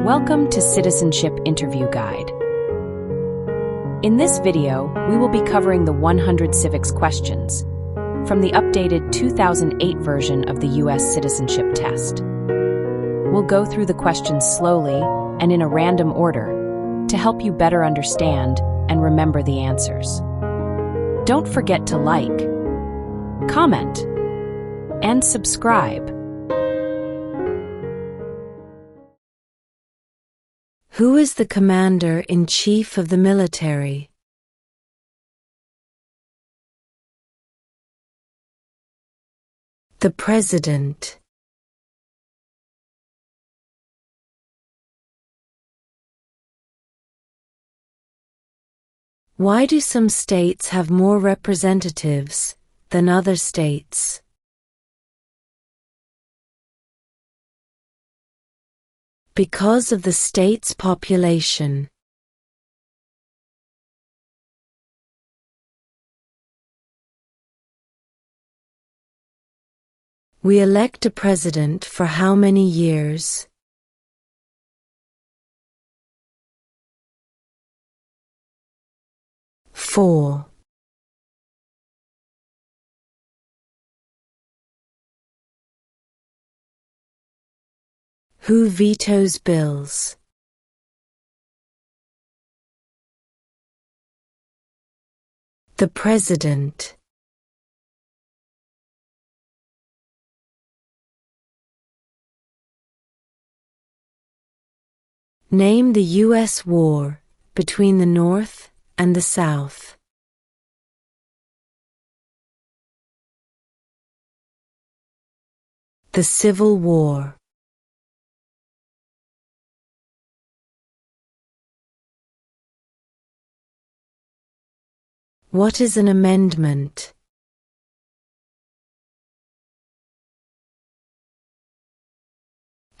Welcome to Citizenship Interview Guide. In this video, we will be covering the 100 civics questions from the updated 2008 version of the U.S. Citizenship Test. We'll go through the questions slowly and in a random order to help you better understand and remember the answers. Don't forget to like, comment, and subscribe. Who is the Commander-in-Chief of the military? The President. Why do some states have more representatives than other states? Because of the state's population. We elect a president for how many years? Four. Who vetoes bills? The President. Name the U.S. war between the North and the South. The Civil War. What is an amendment?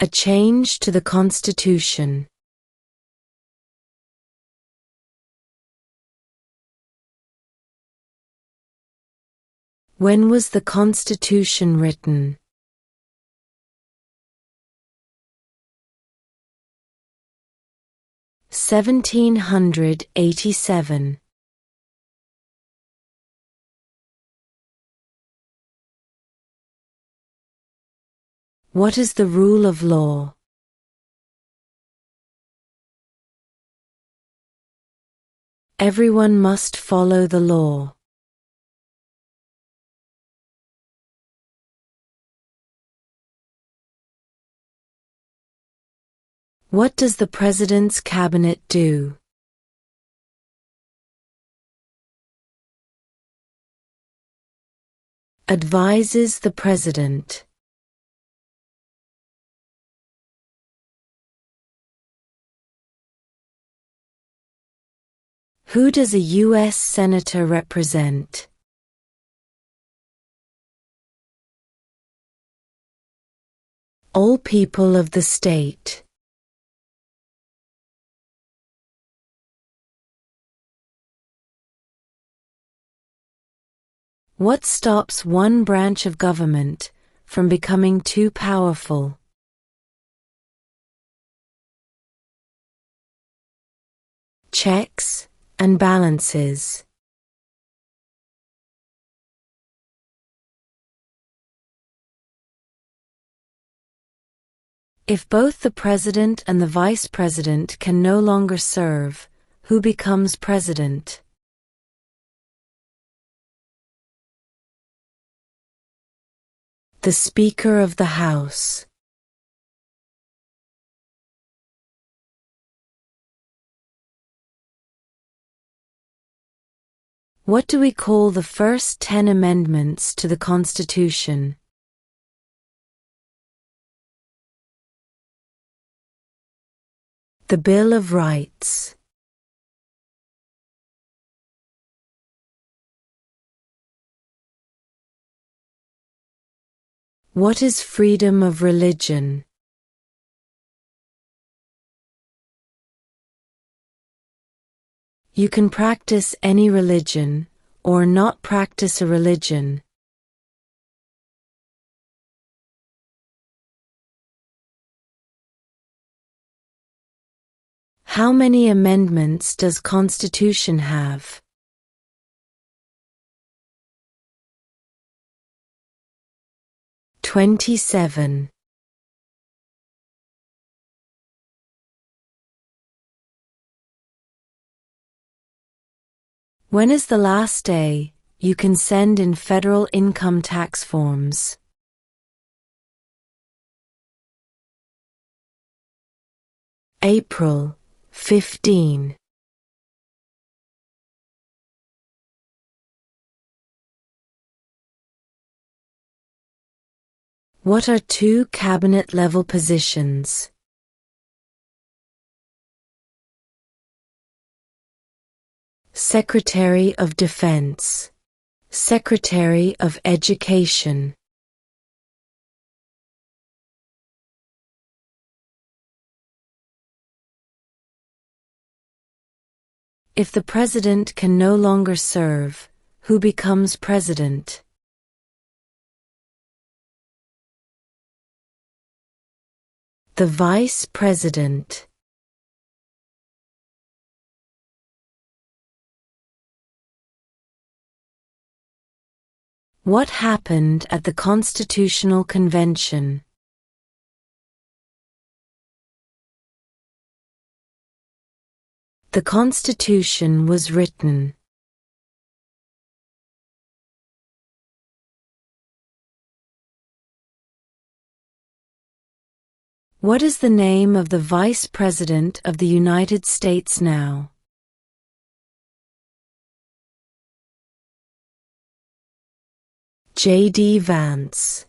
A change to the Constitution. When was the Constitution written? (1787). What is the rule of law? Everyone must follow the law. What does the President's Cabinet do? Advises the President. Who does a U.S. Senator represent? All people of the state. What stops one branch of government from becoming too powerful? Checks and balances. If both the President and the Vice President can no longer serve, who becomes President? The Speaker of the House. What do we call the first 10 amendments to the Constitution? The Bill of Rights. What is freedom of religion? You can practice any religion, or not practice a religion. How many amendments does Constitution have? 27. When is the last day you can send in federal income tax forms? April 15. What are two cabinet-level positions? Secretary of Defense, Secretary of Education. If the president can no longer serve, who becomes president? The vice president. What happened at the Constitutional Convention? The Constitution was written. What is the name of the Vice President of the United States now? J.D. Vance.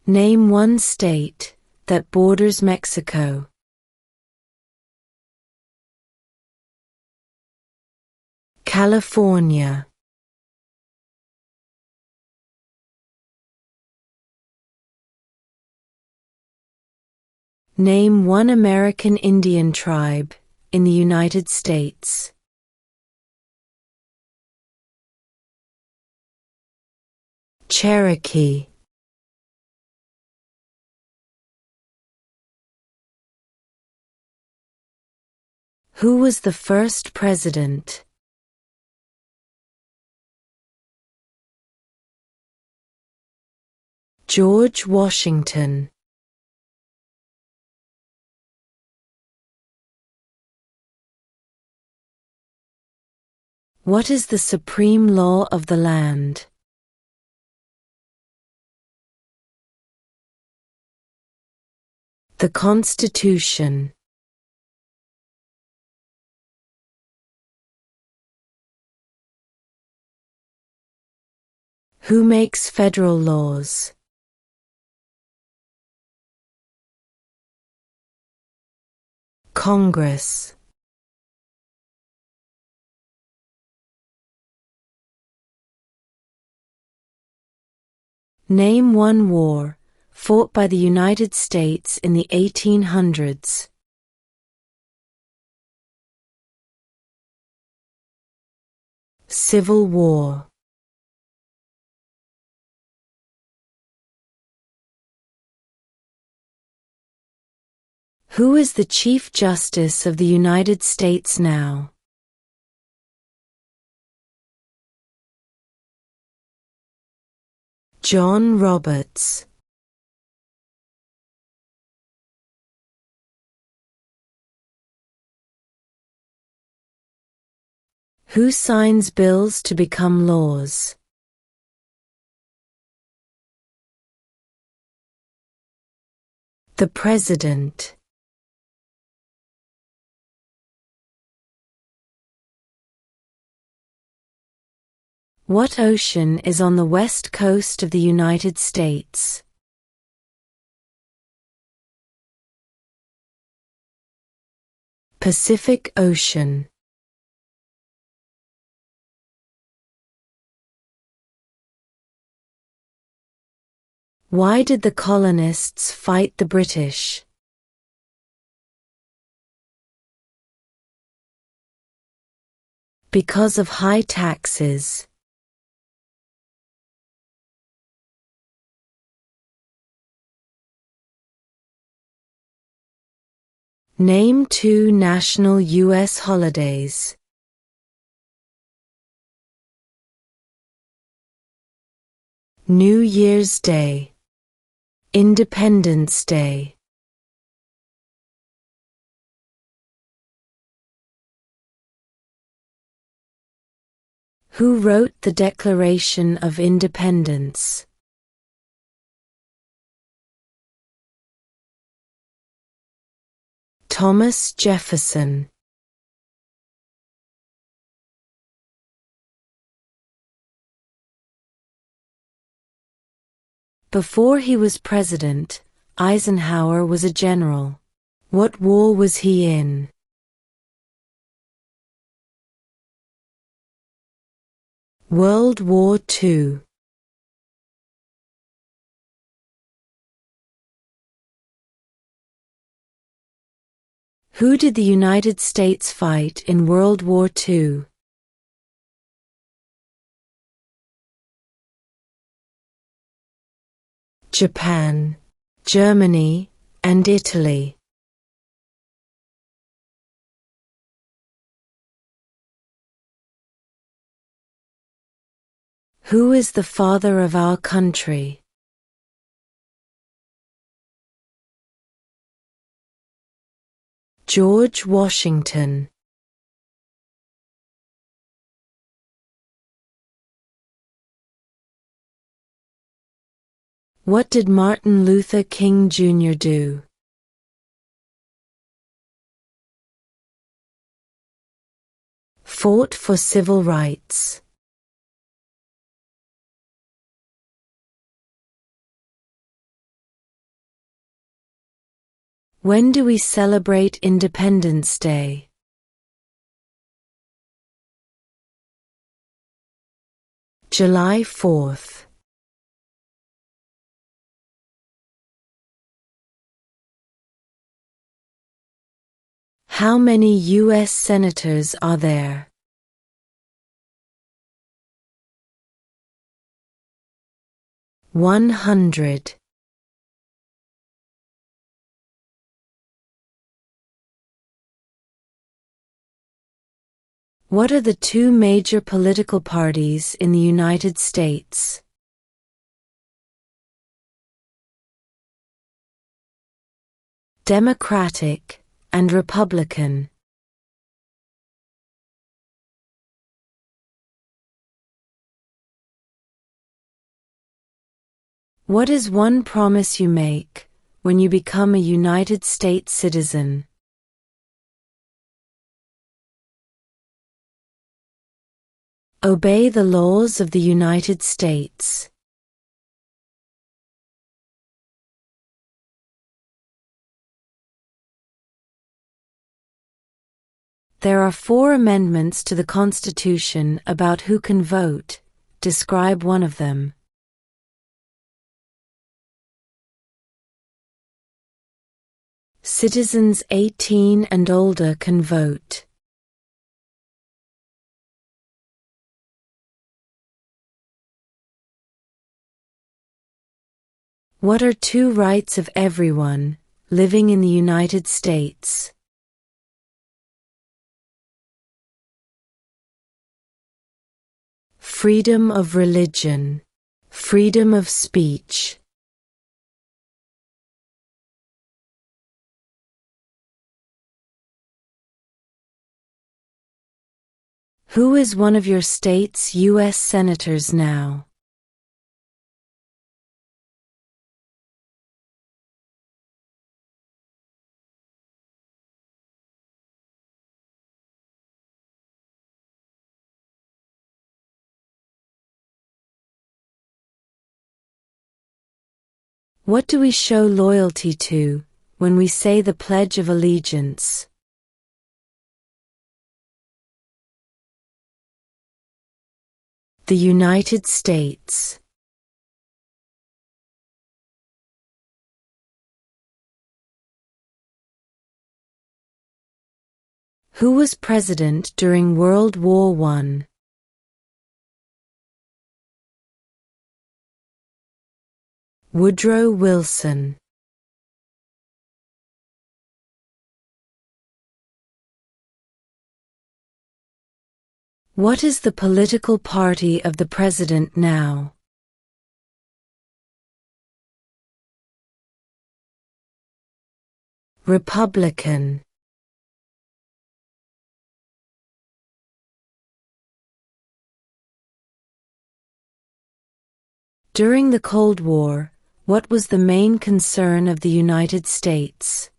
Name one state that borders Mexico. California. Name one American Indian tribe in the United States. Cherokee. Who was the first president? George Washington. What is the supreme law of the land? The Constitution. Who makes federal laws? Congress. Name one war fought by the United States in the 1800s. Civil War. Who is the Chief Justice of the United States now? John Roberts. Who signs bills to become laws? The President. What ocean is on the west coast of the United States? Pacific Ocean. Why did the colonists fight the British? Because of high taxes. Name 2 national U.S. holidays. New Year's Day, Independence Day. Who wrote the Declaration of Independence? Thomas Jefferson. Before he was president, Eisenhower was a general. What war was he in? World War II. Who did the United States fight in World War II? Japan, Germany, and Italy. Who is the father of our country? George Washington. What did Martin Luther King Jr. do? Fought for civil rights. When do we celebrate Independence Day? July 4th. How many U.S. senators are there? 100. What are the 2 major political parties in the United States? Democratic and Republican. What is one promise you make when you become a United States citizen? Obey the laws of the United States. There are 4 amendments to the Constitution about who can vote. Describe one of them. Citizens 18 and older can vote. What are 2 rights of everyone living in the United States? Freedom of religion, freedom of speech. Who is one of your state's U.S. senators now? What do we show loyalty to when we say the Pledge of Allegiance? The United States. Who was president during World War I? Woodrow Wilson. What is the political party of the president now? Republican. During the Cold War, what was the main concern of the United States?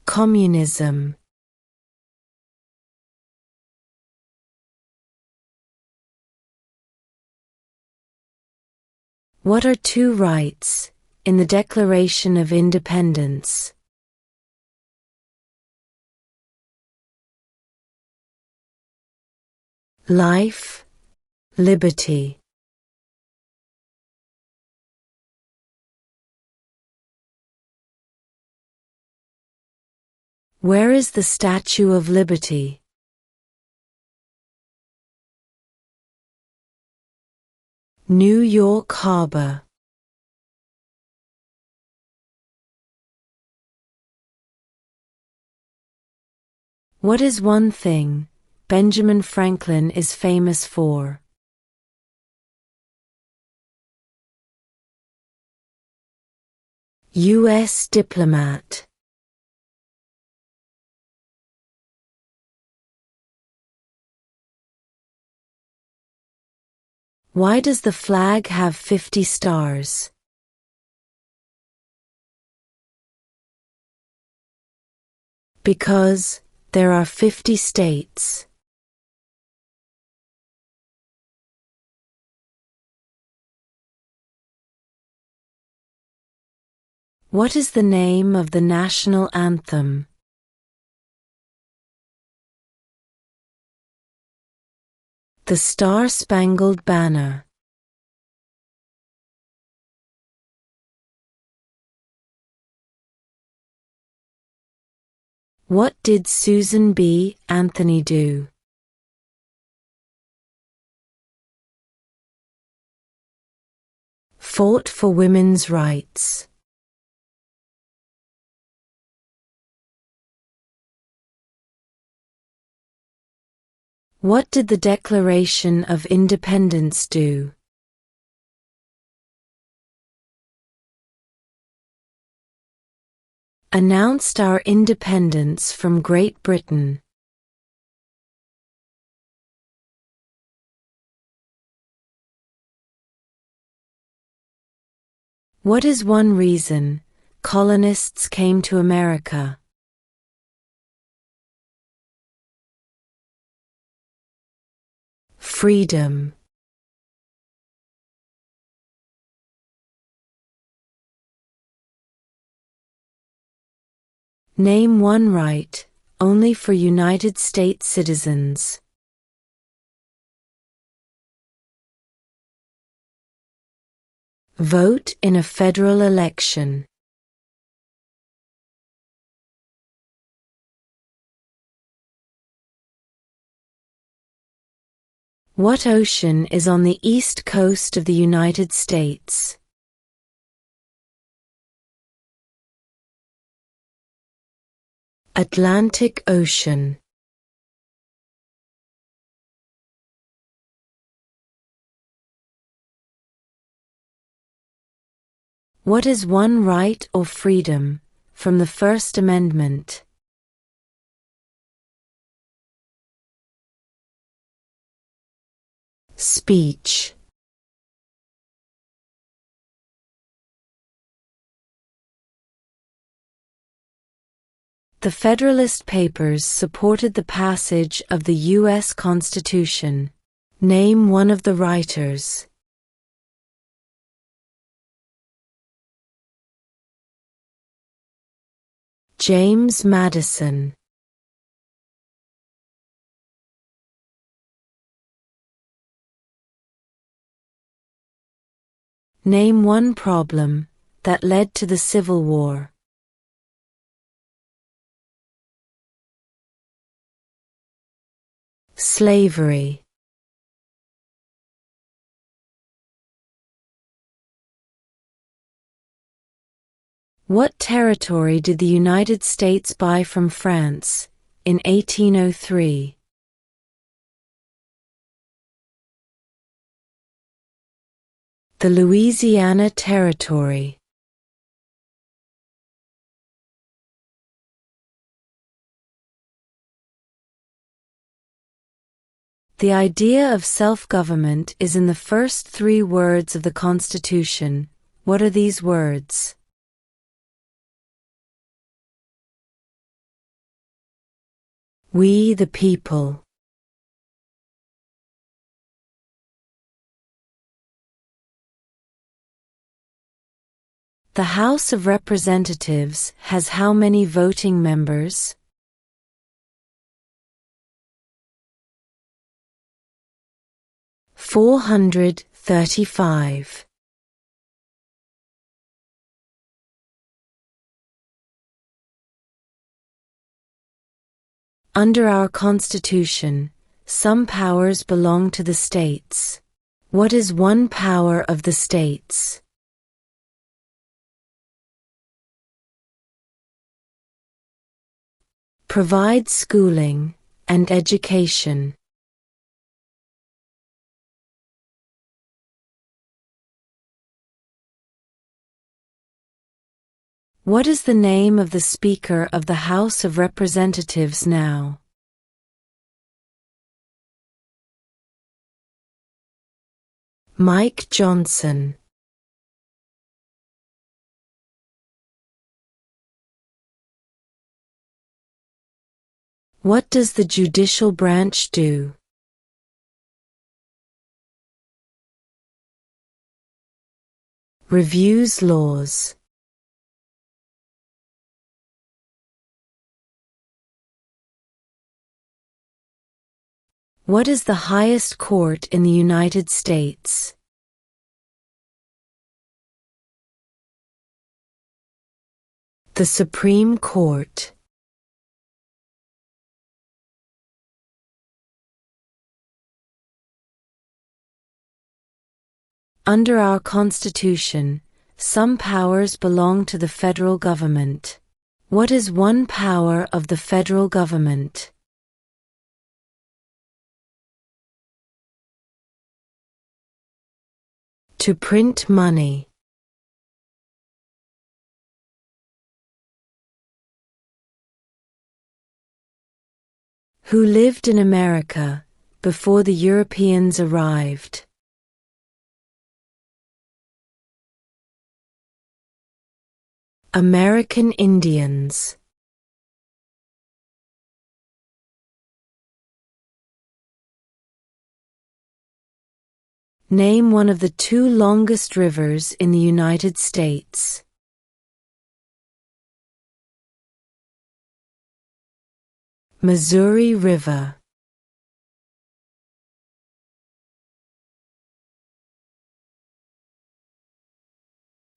Communism. What are two rights in the Declaration of Independence? Life, liberty. Where is the Statue of Liberty? New York Harbor. What is one thing Benjamin Franklin is famous for? U.S. diplomat. Why does the flag have 50 stars? Because there are 50 states. What is the name of the national anthem? The Star-Spangled Banner. What did Susan B. Anthony do? Fought for women's rights. What did the Declaration of Independence do? Announced our independence from Great Britain. What is one reason colonists came to America? Freedom. Name one right only for United States citizens. Vote in a federal election. What ocean is on the east coast of the United States? Atlantic Ocean. What is one right or freedom from the First Amendment? Speech. The Federalist Papers supported the passage of the U.S. Constitution. Name one of the writers. James Madison. Name one problem that led to the Civil War. Slavery. What territory did the United States buy from France in 1803? The Louisiana Territory. The idea of self-government is in the first 3 words of the Constitution. What are these words? We the people. The House of Representatives has how many voting members? 435. Under our Constitution, some powers belong to the states. What is one power of the states? Provide schooling and education. What is the name of the Speaker of the House of Representatives now? Mike Johnson. What does the judicial branch do? Reviews laws. What is the highest court in the United States? The Supreme Court. Under our Constitution, some powers belong to the federal government. What is one power of the federal government? To print money. Who lived in America before the Europeans arrived? American Indians. Name one of the 2 longest rivers in the United States. Missouri River.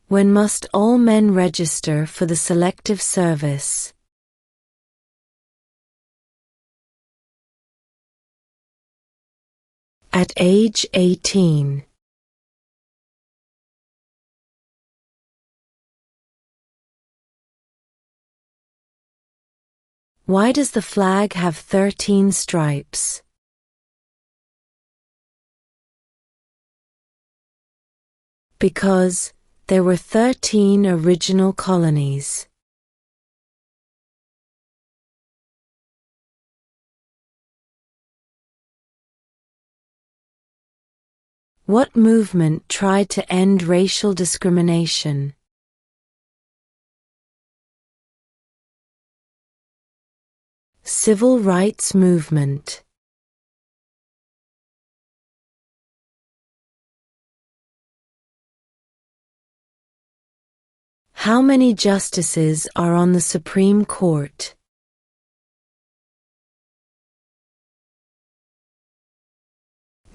When must all men register for the Selective Service? At age 18. Why does the flag have 13 stripes? Because there were 13 original colonies. What movement tried to end racial discrimination? Civil rights movement. How many justices are on the Supreme Court?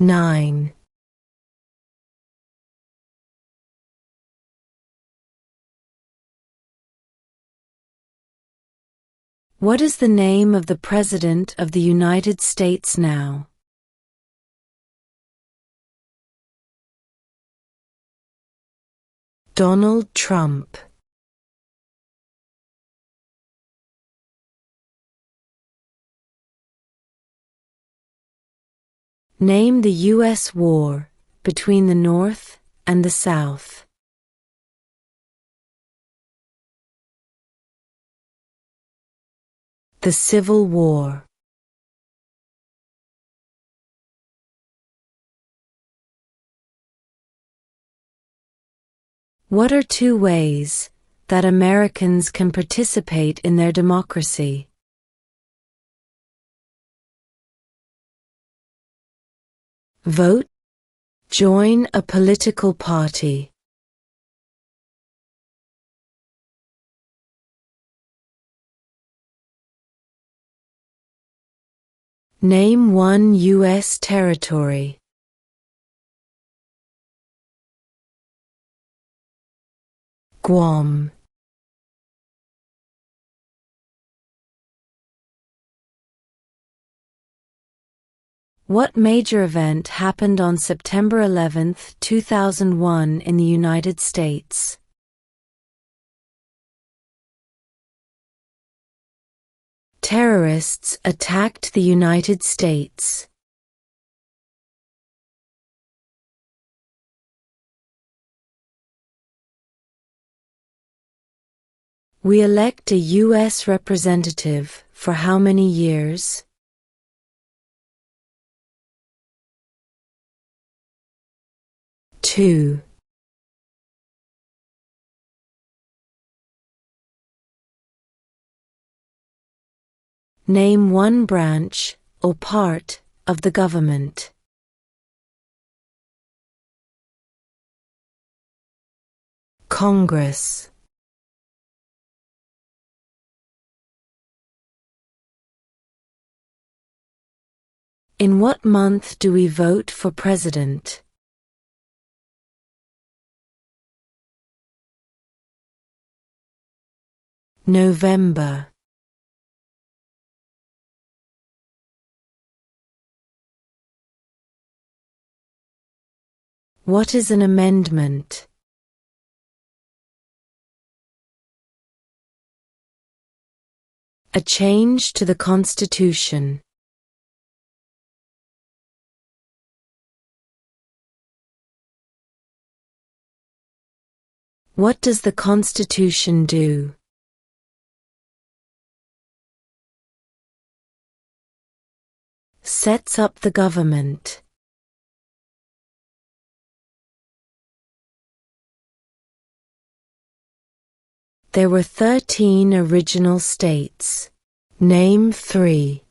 9. What is the name of the President of the United States now? Donald Trump. Name the U.S. war between the North and the South. The Civil War. What are two ways that Americans can participate in their democracy? Vote. Join a political party. Name one U.S. territory. Guam. What major event happened on September 11, 2001 in the United States? Terrorists attacked the United States. We elect a U.S. representative for how many years? Two. Name one branch or part of the government. Congress. In what month do we vote for president? November. What is an amendment? A change to the Constitution. What does the Constitution do? Sets up the government. There were 13 original states. Name 3.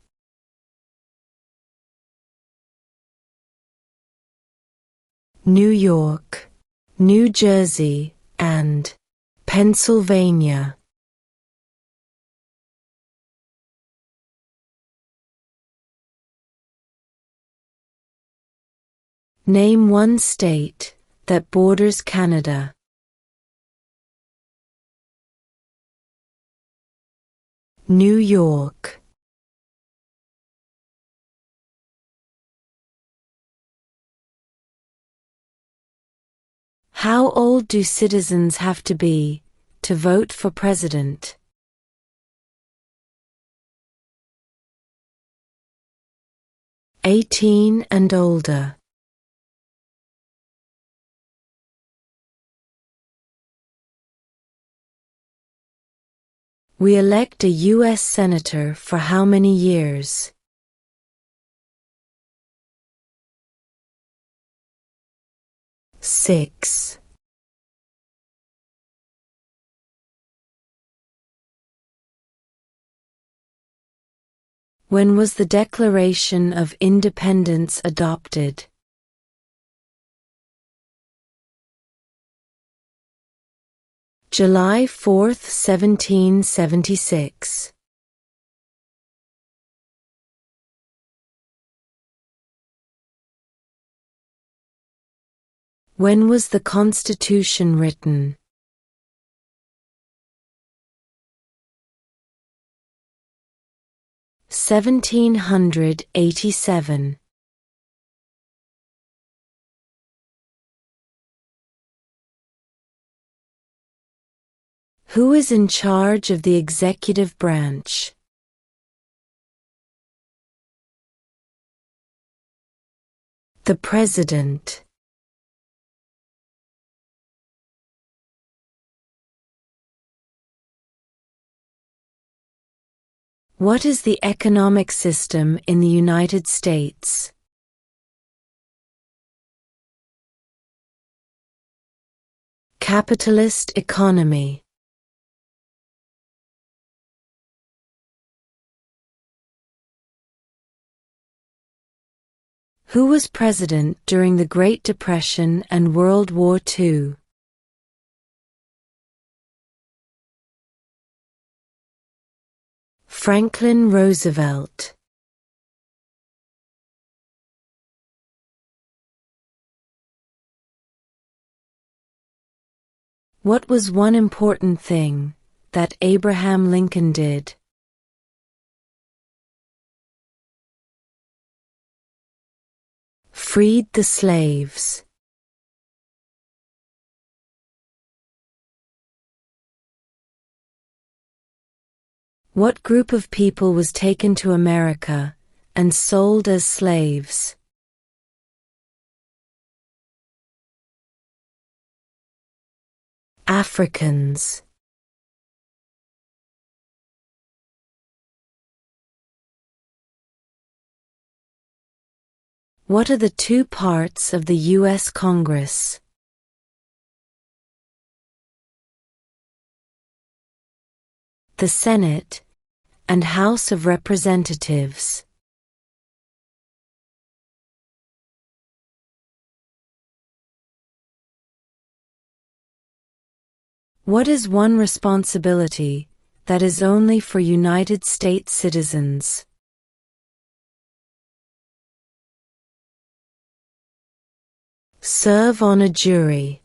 New York, New Jersey, and Pennsylvania. Name one state that borders Canada. New York. How old do citizens have to be to vote for president? 18 and older. We elect a U.S. Senator for how many years? 6. When was the Declaration of Independence adopted? July 4, 1776. When was the Constitution written? 1787. Who is in charge of the executive branch? The President. What is the economic system in the United States? Capitalist economy. Who was president during the Great Depression and World War II? Franklin Roosevelt. What was one important thing that Abraham Lincoln did? Freed the slaves. What group of people was taken to America and sold as slaves? Africans. What are the two parts of the U.S. Congress? The Senate and House of Representatives. What is one responsibility that is only for United States citizens? Serve on a jury.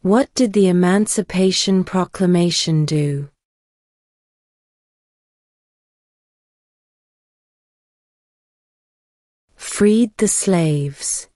What did the Emancipation Proclamation do? Freed the slaves.